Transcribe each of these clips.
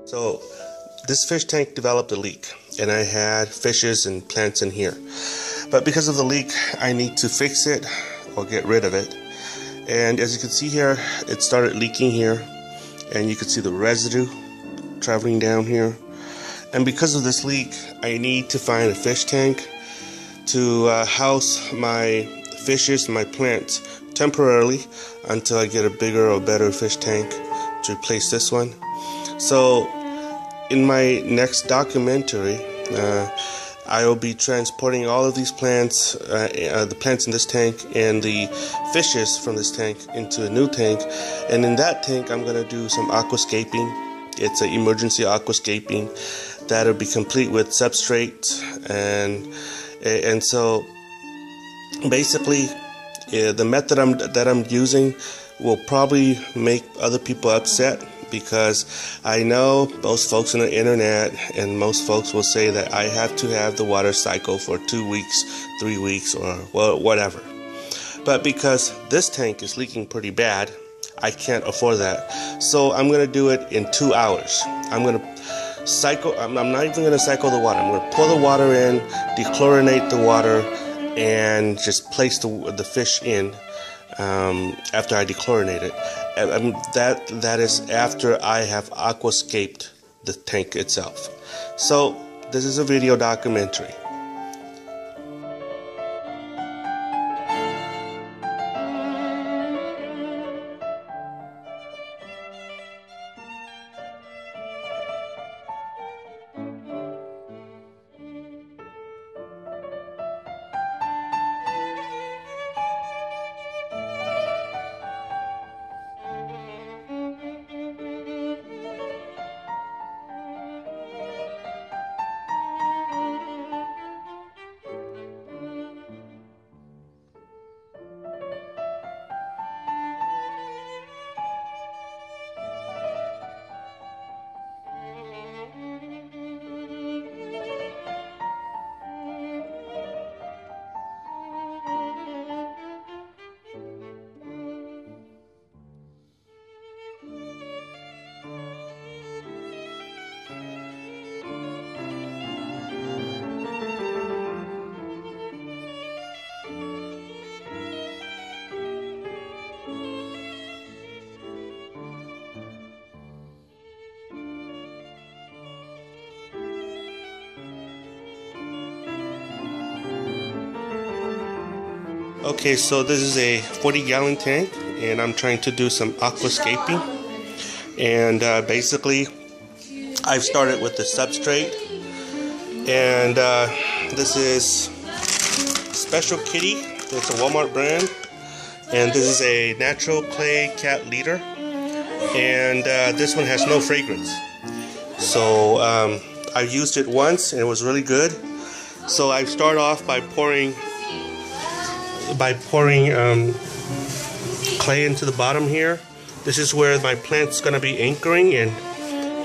So this fish tank developed a leak, and I had fishes and plants in here. But because of the leak, I need to fix it or get rid of it. And as you can see here, it started leaking here, and you can see the residue traveling down here. And because of this leak, I need to find a fish tank to house my fishes and my plants temporarily until I get a bigger or better fish tank to replace this one. So in my next documentary, I will be transporting all of these plants, the plants in this tank and the fishes from this tank into a new tank. And in that tank, I'm going to do some aquascaping. It's an emergency aquascaping that'll be complete with substrate. And so basically, the method that I'm using will probably make other people upset, because I know most folks on the internet and most folks will say that I have to have the water cycle for 2 weeks, 3 weeks, or well, whatever. But because this tank is leaking pretty bad, I can't afford that. So I'm going to do it in 2 hours. I'm going to cycle. I'm not even going to cycle the water. I'm going to pour the water in, dechlorinate the water, and just place the fish in after I dechlorinate it. That is after I have aquascaped the tank itself. So this is a video documentary. Okay, so this is a 40-gallon tank, and I'm trying to do some aquascaping. And basically, I've started with the substrate, and this is Special Kitty. It's a Walmart brand, and this is a natural clay cat litter, and this one has no fragrance. So I used it once, and it was really good. So I start off by pouring clay into the bottom here. This is where my plant's going to be anchoring, and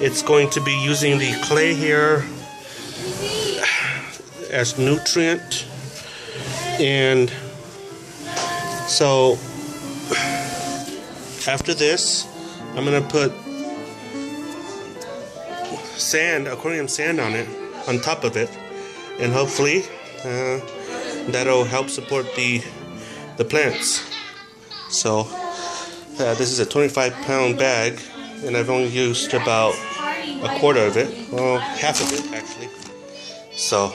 it's going to be using the clay here as nutrient. And so after this, I'm going to put sand, aquarium sand on it, on top of it, and hopefully that'll help support the plants. So this is a 25-pound bag, and I've only used about a quarter of it, well, half of it actually. So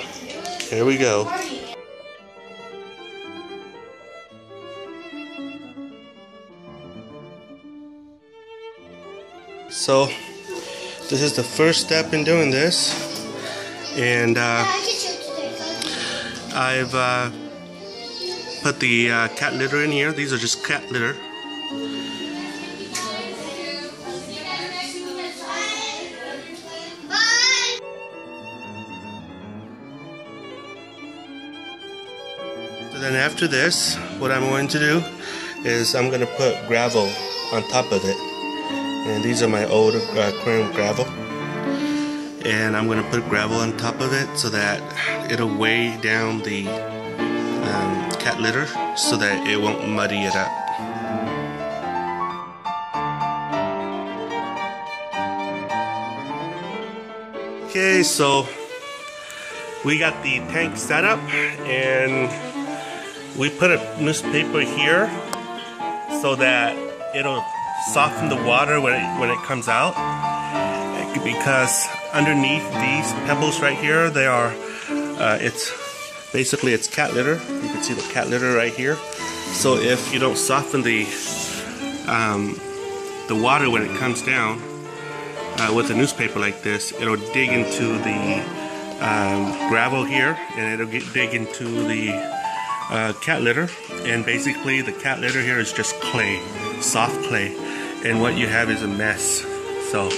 here we go. So this is the first step in doing this, and I've put the cat litter in here. These are just cat litter. So then after this, what I'm going to do is I'm going to put gravel on top of it. And these are my old aquarium gravel. And I'm going to put gravel on top of it so that it'll weigh down the cat litter so that it won't muddy it up. Okay, so we got the tank set up and we put a newspaper here so that it'll soften the water when it comes out, because underneath these pebbles right here, they are it's cat litter. You can see the cat litter right here. So if you don't soften the water when it comes down with a newspaper like this, it'll dig into the gravel here, and it'll dig into the cat litter. And basically the cat litter here is just clay, soft clay, and what you have is a mess. So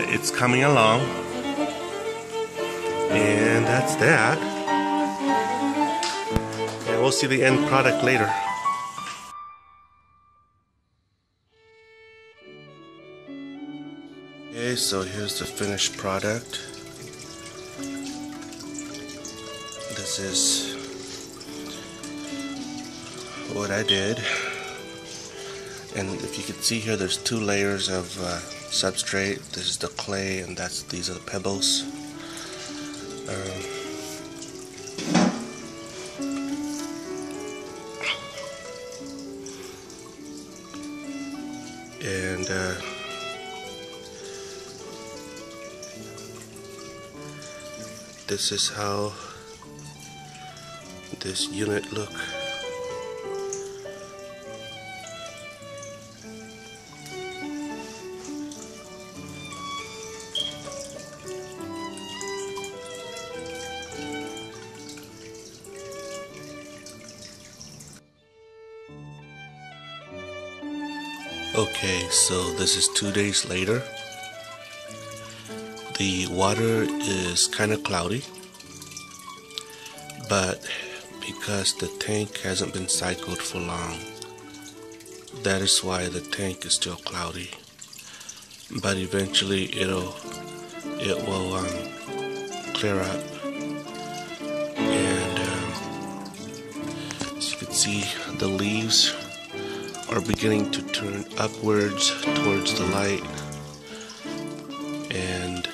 it's coming along, and that's that. And we'll see the end product later. Okay, so here's the finished product. This is what I did, and if you can see here, there's 2 layers of substrate. This is the clay, and these are the pebbles. And this is how this unit look. Okay, so this is 2 days later. The water is kind of cloudy, but because the tank hasn't been cycled for long, that is why the tank is still cloudy. But eventually it will clear up, and as you can see, the leaves are beginning to turn upwards towards the light. And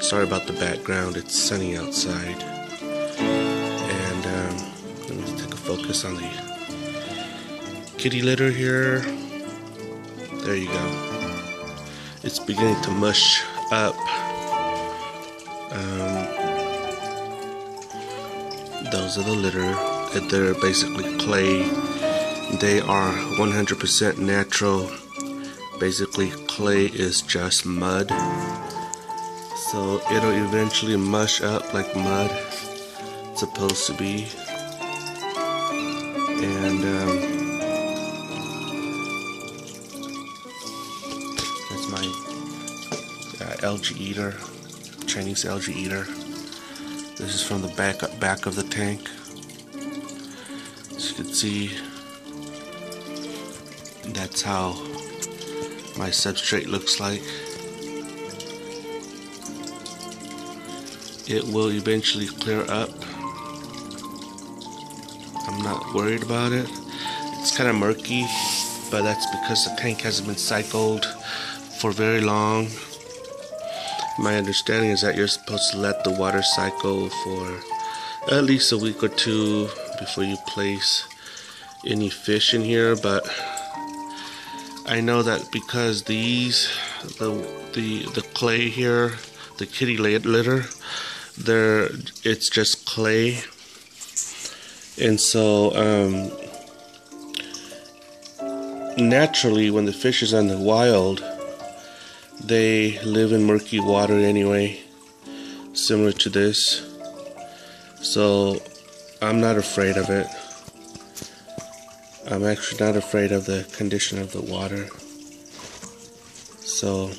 sorry about the background, it's sunny outside. And let me take a focus on the kitty litter here. There you go. It's beginning to mush up. Those are the litter. They're basically clay. They are 100% natural. Basically, clay is just mud. So it'll eventually mush up like mud. It's supposed to be. And that's my algae eater, Chinese algae eater. This is from the back of the tank. As you can see, that's how my substrate looks like. It will eventually clear up. I'm not worried about it. It's kind of murky, but that's because the tank hasn't been cycled for very long. My understanding is that you're supposed to let the water cycle for at least a week or 2 before you place any fish in here, but I know that because the clay here, the kitty litter, it's just clay, and so naturally, when the fish is on the wild, they live in murky water anyway, similar to this. So I'm not afraid of it. I'm actually not afraid of the condition of the water. So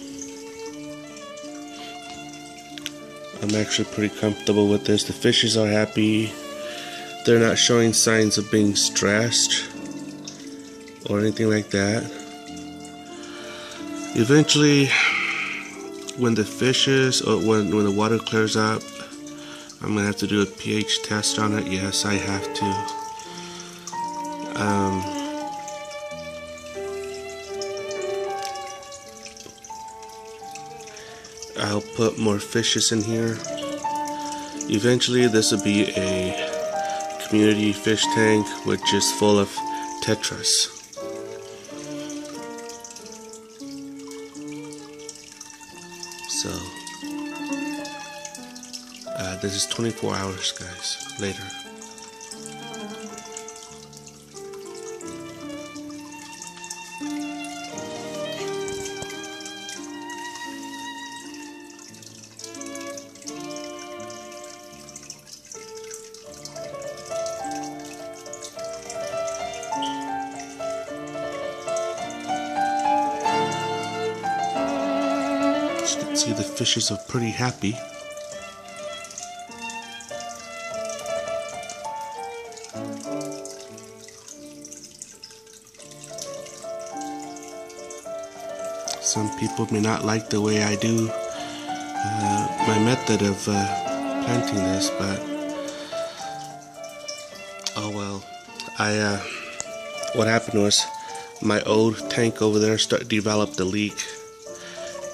I'm actually pretty comfortable with this. The fishes are happy. They're not showing signs of being stressed or anything like that. Eventually, when the fishes, or when the water clears up, I'm gonna have to do a pH test on it. Yes, I have to. I'll put more fishes in here. Eventually this will be a community fish tank which is full of tetras. So this is 24 hours, guys, later. As you can see, the fishes are pretty happy. Some people may not like the way I do my method of planting this, but oh well. What happened was my old tank over there developed a leak,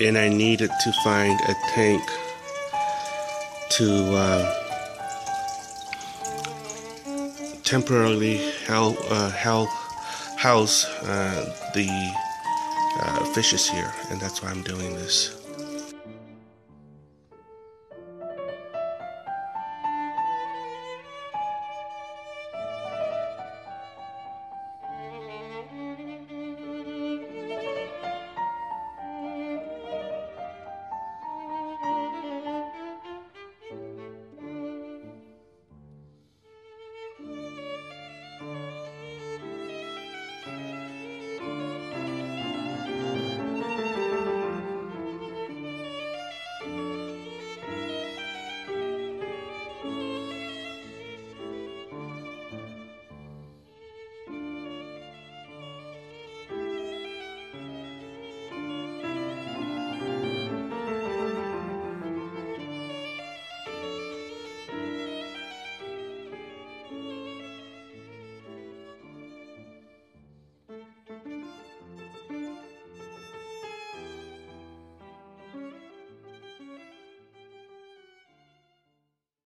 and I needed to find a tank to temporarily house the fishes here, and that's why I'm doing this.